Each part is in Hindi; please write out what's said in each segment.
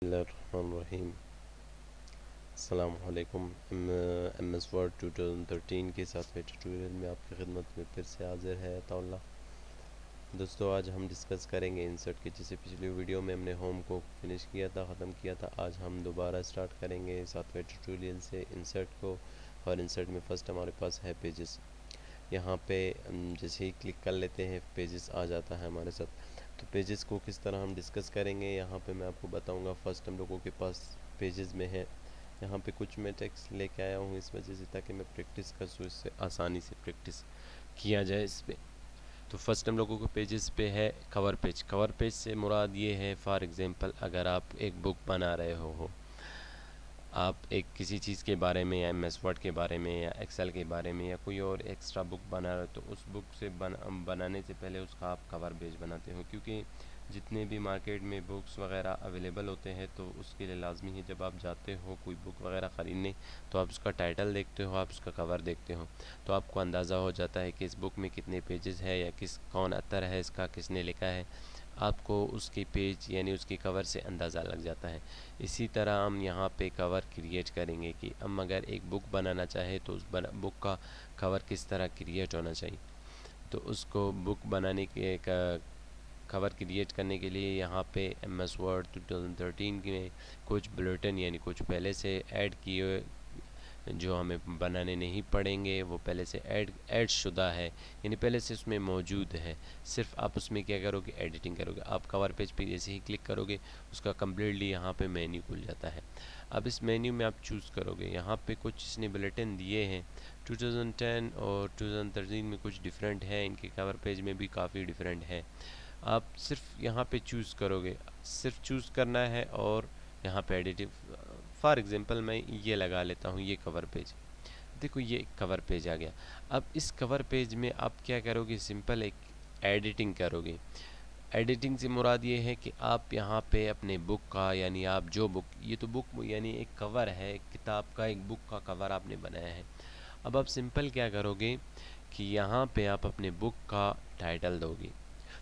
बिस्मिल्लाहिर्रहमानिर्रहीम। अस्सलामुअलैकुम। एम एस वर्ड 2013 के साथ ट्यूटोरियल में आपकी खिदमत में फिर से हाजिर है अताउल्लाह। दोस्तों, आज हम डिस्कस करेंगे इंसर्ट के। जैसे पिछली वीडियो में हमने होम को फिनिश किया था, ख़त्म किया था, आज हम दोबारा स्टार्ट करेंगे सातवें ट्यूटोरियल से इंसर्ट को। और इंसर्ट में फ़र्स्ट हमारे पास है पेजेस। यहाँ पे जैसे ही क्लिक कर लेते हैं पेजेस आ जाता है हमारे साथ। तो पेजेस को किस तरह हम डिस्कस करेंगे यहाँ पे मैं आपको बताऊँगा। फ़र्स्ट हम लोगों के पास पेजेस में है, यहाँ पे कुछ मैं टेक्स्ट लेके आया हूँ इस वजह से, ताकि मैं प्रैक्टिस कर सकूँ, इससे आसानी से प्रैक्टिस किया जाए इस पे। तो फर्स्ट हम लोगों को पेजेस पे है कवर पेज। कवर पेज से मुराद ये है, फॉर एग्ज़ाम्पल अगर आप एक बुक बना रहे हो, आप एक किसी चीज़ के बारे में या एम एस वर्ड के बारे में या एक्सेल के बारे में या कोई और एक्स्ट्रा बुक बना रहे हो, तो उस बुक से बनाने से पहले उसका आप कवर पेज बनाते हो। क्योंकि जितने भी मार्केट में बुक्स वगैरह अवेलेबल होते हैं, तो उसके लिए लाजमी है जब आप जाते हो कोई बुक वगैरह ख़रीदने, तो आप उसका टाइटल देखते हो, आप उसका कवर देखते हो, तो आपको अंदाज़ा हो जाता है कि इस बुक में कितने पेजेस है या कौन अतर है इसका, किसने लिखा है। आपको उसकी पेज यानी उसकी कवर से अंदाज़ा लग जाता है। इसी तरह हम यहाँ पे कवर क्रिएट करेंगे कि हम अगर एक बुक बनाना चाहे तो उस बुक का कवर किस तरह क्रिएट होना चाहिए। तो उसको बुक बनाने के कवर क्रिएट करने के लिए यहाँ पे एम एस वर्ड 2013 में कुछ बुलेटिन यानी कुछ पहले से ऐड किए हुए जो हमें बनाने नहीं पड़ेंगे, वो पहले से ऐड शुदा है, यानी पहले से उसमें मौजूद है। सिर्फ आप उसमें क्या करोगे, एडिटिंग करोगे। आप कवर पेज पे जैसे ही क्लिक करोगे उसका कम्प्लीटली यहाँ पे मेन्यू खुल जाता है। अब इस मेन्यू में आप चूज़ करोगे, यहाँ पे कुछ इसने बुलेटिन दिए हैं 2010 और 2013 में कुछ डिफरेंट है, इनके कवर पेज में भी काफ़ी डिफरेंट है। आप सिर्फ यहाँ पे चूज़ करोगे, सिर्फ चूज़ करना है और यहाँ पे एडिटिव, फॉर एग्ज़ाम्पल मैं ये लगा लेता हूँ, ये कवर पेज। देखो ये कवर पेज आ गया। अब इस कवर पेज में आप क्या करोगे, सिंपल एक एडिटिंग करोगे। एडिटिंग से मुराद ये है कि आप यहाँ पे अपने बुक का, यानी आप जो बुक, ये तो बुक यानी एक कवर है, एक किताब का एक बुक का कवर आपने बनाया है। अब आप सिंपल क्या करोगे कि यहाँ पे आप अपने बुक का टाइटल दोगे।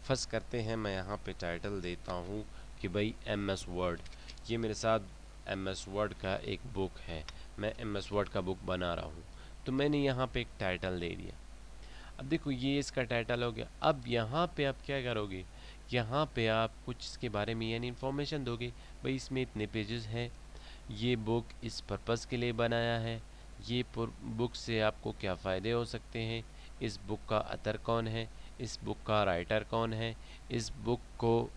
फर्स्ट करते हैं, मैं यहाँ पे टाइटल देता हूँ कि भाई एम एस वर्ड। ये मेरे साथ एम एस वर्ड का एक बुक है, मैं एम एस वर्ड का बुक बना रहा हूँ, तो मैंने यहाँ पे एक टाइटल दे दिया। अब देखो ये इसका टाइटल हो गया। अब यहाँ पे आप क्या करोगे, यहाँ पे आप कुछ इसके बारे में यानी इन्फॉर्मेशन दोगे। भाई इसमें इतने पेजेस हैं, ये बुक इस पर्पज़ के लिए बनाया है, ये बुक से आपको क्या फ़ायदे हो सकते हैं, इस बुक का अतर कौन है, इस बुक का राइटर कौन है, इस बुक को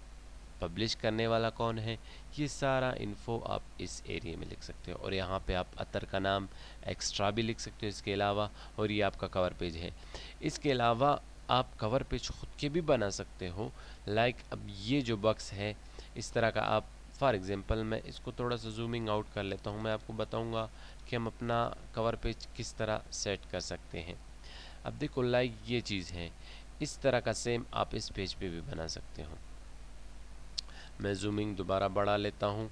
पब्लिश करने वाला कौन है। ये सारा इन्फो आप इस एरिया में लिख सकते हो। और यहाँ पे आप अतर का नाम एक्स्ट्रा भी लिख सकते हो इसके अलावा। और ये आपका कवर पेज है। इसके अलावा आप कवर पेज खुद के भी बना सकते हो। लाइक अब ये जो बॉक्स है इस तरह का, आप फॉर एग्ज़ाम्पल मैं इसको थोड़ा सा जूमिंग आउट कर लेता हूँ, मैं आपको बताऊँगा कि हम अपना कवर पेज किस तरह सेट कर सकते हैं। अब देखो लाइक ये चीज़ है, इस तरह का सेम आप इस पेज पे भी बना सकते हो। मैं जूमिंग दोबारा बढ़ा लेता हूँ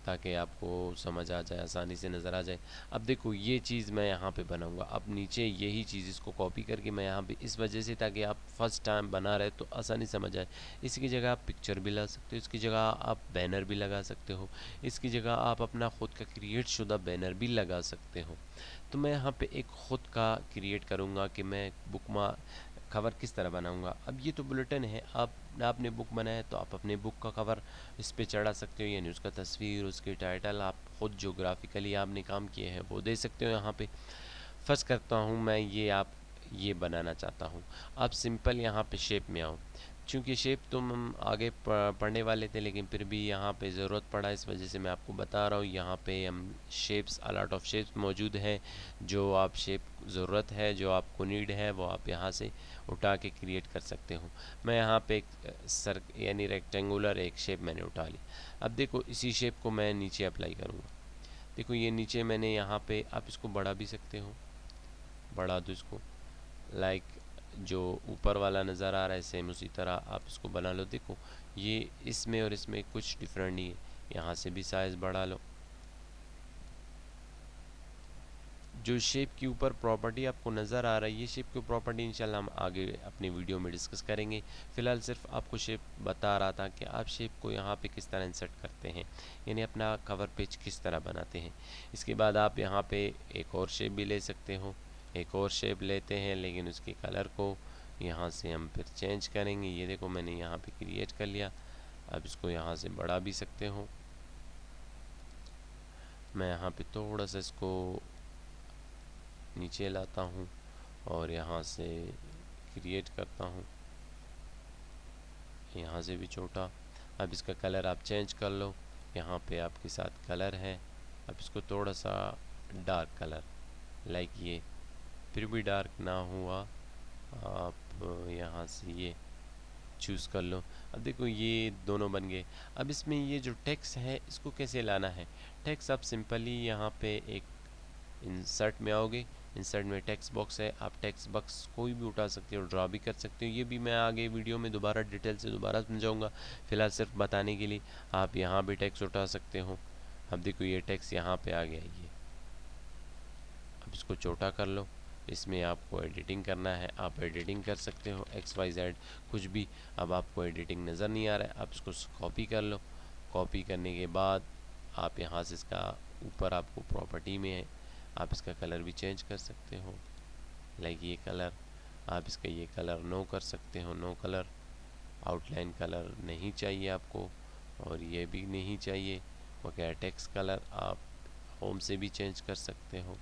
ताकि आपको समझ आ जाए, आसानी से नज़र आ जाए। अब देखो ये चीज़ मैं यहाँ पे बनाऊँगा। अब नीचे यही चीज़ इसको कॉपी करके मैं यहाँ पे इस वजह से, ताकि आप फर्स्ट टाइम बना रहे तो आसानी समझ आए। इसकी जगह आप पिक्चर भी ला सकते हो, इसकी जगह आप बैनर भी लगा सकते हो, इसकी जगह आप अपना ख़ुद का क्रिएट शुदा बैनर भी लगा सकते हो। तो मैं यहाँ पे एक ख़ुद का क्रिएट करूँगा कि मैं बुक कवर किस तरह बनाऊंगा। अब ये तो बुलेटिन है, आपने बुक बनाया है तो आप अपने बुक का कवर इस पे चढ़ा सकते हो, यानी उसका तस्वीर, उसकी टाइटल, आप ख़ुद जो ग्राफिकली आपने काम किए हैं वो दे सकते हो यहाँ पे। फर्स्ट करता हूँ मैं ये बनाना चाहता हूँ। आप सिंपल यहाँ पे शेप में आओ। चूँकि शेप तो हम आगे पढ़ने वाले थे, लेकिन फिर भी यहाँ पे ज़रूरत पड़ा, इस वजह से मैं आपको बता रहा हूँ। यहाँ पे हम शेप्स, अलॉट ऑफ शेप्स मौजूद हैं। जो आप शेप ज़रूरत है, जो आपको नीड है, वो आप यहाँ से उठा के क्रिएट कर सकते हो। मैं यहाँ पे एक यानी रेक्टेंगुलर एक शेप मैंने उठा ली। अब देखो इसी शेप को मैं नीचे अप्लाई करूँगा। देखो ये नीचे मैंने यहाँ पे, आप इसको बढ़ा भी सकते हो, बढ़ा दो इसको। लाइक जो ऊपर वाला नज़र आ रहा है सेम उसी तरह आप इसको बना लो। देखो ये इसमें और इसमें कुछ डिफरेंट नहीं है। यहाँ से भी साइज़ बढ़ा लो। जो शेप के ऊपर प्रॉपर्टी आपको नज़र आ रही है, शेप की प्रॉपर्टी इंशाल्लाह हम आगे अपनी वीडियो में डिस्कस करेंगे। फ़िलहाल सिर्फ आपको शेप बता रहा था कि आप शेप को यहाँ पे किस तरह इंसर्ट करते हैं, यानी अपना कवर पेज किस तरह बनाते हैं। इसके बाद आप यहाँ पे एक और शेप भी ले सकते हो, एक और शेप लेते हैं, लेकिन उसके कलर को यहाँ से हम फिर चेंज करेंगे। ये देखो मैंने यहाँ पे क्रिएट कर लिया। अब इसको यहाँ से बढ़ा भी सकते हो। मैं यहाँ पे थोड़ा सा इसको नीचे लाता हूँ और यहाँ से क्रिएट करता हूँ, यहाँ से भी छोटा। अब इसका कलर आप चेंज कर लो, यहाँ पे आपके साथ कलर है। अब इसको थोड़ा सा डार्क कलर, लाइक ये, फिर भी डार्क ना हुआ, आप यहाँ से ये चूज़ कर लो। अब देखो ये दोनों बन गए। अब इसमें ये जो टेक्स्ट है इसको कैसे लाना है। टेक्स्ट आप सिंपली यहाँ पे एक इंसर्ट में आओगे, इंसर्ट में टेक्स्ट बॉक्स है, आप टेक्स्ट बॉक्स कोई भी उठा सकते हो, ड्रा भी कर सकते हो। ये भी मैं आगे वीडियो में दोबारा डिटेल से दोबारा समझाऊंगा, फ़िलहाल सिर्फ बताने के लिए आप यहाँ भी टेक्स्ट उठा सकते हो। अब देखो ये टेक्स्ट यहाँ पे आ गया ये। अब इसको छोटा कर लो, इसमें आपको एडिटिंग करना है, आप एडिटिंग कर सकते हो, XYZ कुछ भी। अब आपको एडिटिंग नज़र नहीं आ रहा है, आप इसको कॉपी कर लो। कॉपी करने के बाद आप यहाँ से इसका ऊपर आपको प्रॉपर्टी में है, आप इसका कलर भी चेंज कर सकते हो, लाइक ये कलर। आप इसका ये कलर नो कर सकते हो, नो कलर। आउटलाइन कलर नहीं चाहिए आपको, और ये भी नहीं चाहिए। वगैरह टेक्स्ट कलर आप होम से भी चेंज कर सकते हो,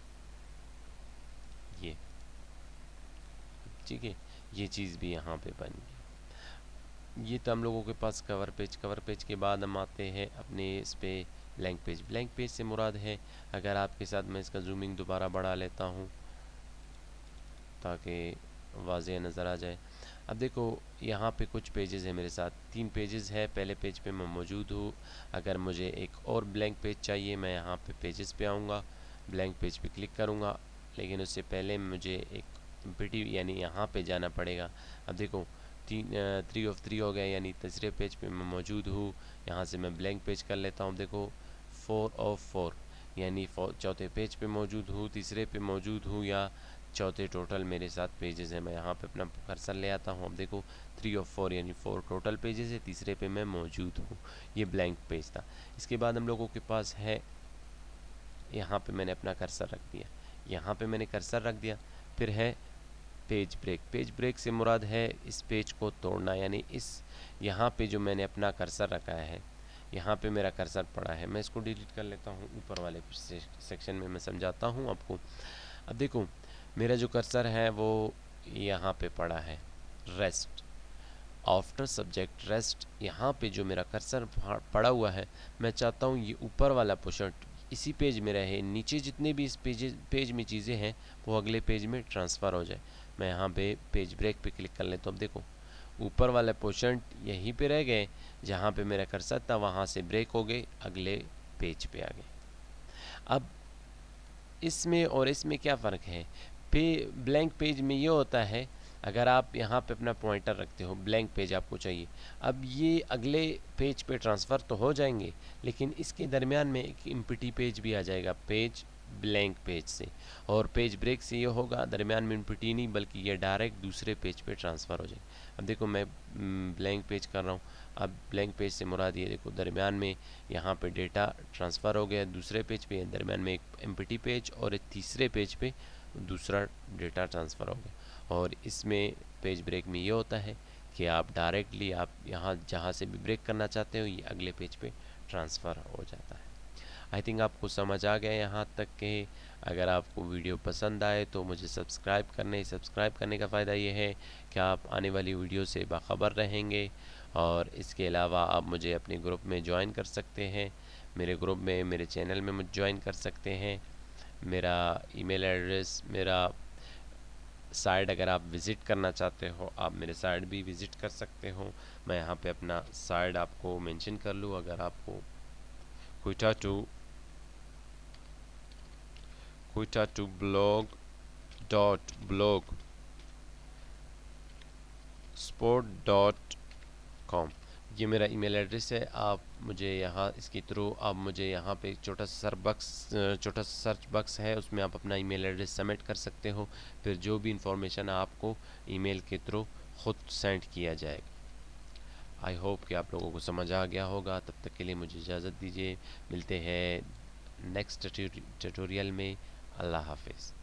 ये ठीक है। ये चीज़ भी यहाँ पे बन गई। ये तो हम लोगों के पास कवर पेज के बाद हम आते हैं अपने इस पे ब्लैंक पेज। ब्लैंक पेज से मुराद है, अगर आपके साथ मैं इसका जूमिंग दोबारा बढ़ा लेता हूँ ताकि वाज़ेह नज़र आ जाए। अब देखो यहाँ पे कुछ पेजेस है मेरे साथ, 3 पेजेस है। पहले पेज पे मैं मौजूद हूँ। अगर मुझे एक और ब्लैंक पेज चाहिए, मैं यहाँ पे पेजेस पे आऊँगा, ब्लैंक पेज पे क्लिक करूँगा, लेकिन उससे पहले मुझे एक एम्प्टी यानी यहाँ पे जाना पड़ेगा। अब देखो 3 ऑफ 3 हो गया, यानी तीसरे पेज पे मैं मौजूद हूँ। यहाँ से मैं ब्लैंक पेज कर लेता हूँ। देखो 4 ऑफ 4 यानी चौथे पेज पे मौजूद हूँ, तीसरे पे मौजूद हूँ, या चौथे टोटल मेरे साथ पेजेस हैं। मैं यहाँ पे अपना कर्सर ले आता हूँ। अब देखो 3 ऑफ 4 यानी 4 टोटल पेजेस है, तीसरे पे मैं मौजूद हूँ। ये ब्लैंक पेज था। इसके बाद हम लोगों के पास है, यहाँ पे मैंने अपना कर्सर रख दिया, यहाँ पे मैंने कर्सर रख दिया। फिर है पेज ब्रेक। पेज ब्रेक से मुराद है इस पेज को तोड़ना, यानी इस यहाँ पे जो मैंने अपना कर्सर रखा है, यहाँ पे मेरा कर्सर पड़ा है, मैं इसको डिलीट कर लेता हूँ। ऊपर वाले सेक्शन में मैं समझाता हूँ आपको। अब देखो मेरा जो कर्सर है वो यहाँ पे पड़ा है, रेस्ट, आफ्टर सब्जेक्ट रेस्ट। यहाँ पे जो मेरा कर्सर पड़ा हुआ है, मैं चाहता हूँ ये ऊपर वाला पोर्शन इसी पेज में रहे, नीचे जितने भी इस पेज में चीज़ें हैं वो अगले पेज में ट्रांसफ़र हो जाए। मैं यहाँ पे पेज ब्रेक पे क्लिक कर लेता हूँ। अब देखो ऊपर वाला पोर्शन यहीं पे रह गए, जहाँ पे मेरा कर्सर था वहाँ से ब्रेक हो गए, अगले पेज पे आ गए। अब इसमें और इसमें क्या फ़र्क है। ब्लैंक पेज में ये होता है, अगर आप यहाँ पे अपना पॉइंटर रखते हो, ब्लैंक पेज आपको चाहिए, अब ये अगले पेज पे ट्रांसफ़र तो हो जाएंगे, लेकिन इसके दरमियान में एक एम्प्टी पेज भी आ जाएगा पेज ब्लैंक पेज से। और पेज ब्रेक से ये होगा, दरमियान में एम्प्टी नहीं बल्कि ये डायरेक्ट दूसरे पेज पे ट्रांसफ़र हो जाएंगे। अब देखो मैं ब्लैंक पेज कर रहा हूँ। अब ब्लैंक पेज से मुराद ये देखो दरमियान में यहाँ पे डेटा ट्रांसफ़र हो गया दूसरे पेज पे, दरमियान में एक एम्प्टी पेज और एक तीसरे पेज पे दूसरा डेटा ट्रांसफ़र हो गया। और इसमें पेज ब्रेक में ये होता है कि आप डायरेक्टली आप यहाँ जहाँ से भी ब्रेक करना चाहते हो ये अगले पेज पे ट्रांसफ़र हो जाता है। आई थिंक आपको समझ आ गया यहाँ तक के। अगर आपको वीडियो पसंद आए तो मुझे सब्सक्राइब करने का फ़ायदा ये है कि आप आने वाली वीडियो से बाखबर रहेंगे। और इसके अलावा आप मुझे अपने ग्रुप में ज्वाइन कर सकते हैं, मेरे ग्रुप में मेरे चैनल में मुझे ज्वाइन कर सकते हैं। मेरा ईमेल एड्रेस, मेरा साइट अगर आप विज़िट करना चाहते हो आप मेरे साइट भी विज़िट कर सकते हो। मैं यहाँ पे अपना साइट आपको मेंशन कर लूँ। अगर आपको quita2blogspot.com ये मेरा ईमेल एड्रेस है। आप मुझे यहाँ इसके थ्रू आप मुझे यहाँ पे छोटा सा सर्च बॉक्स है, उसमें आप अपना ईमेल एड्रेस सबमिट कर सकते हो। फिर जो भी इंफॉर्मेशन आपको ईमेल के थ्रू ख़ुद सेंड किया जाएगा। आई होप कि आप लोगों को समझ आ गया होगा। तब तक के लिए मुझे इजाज़त दीजिए। मिलते हैं नेक्स्ट ट्यूटोरियल में। अल्लाह हाफिज़।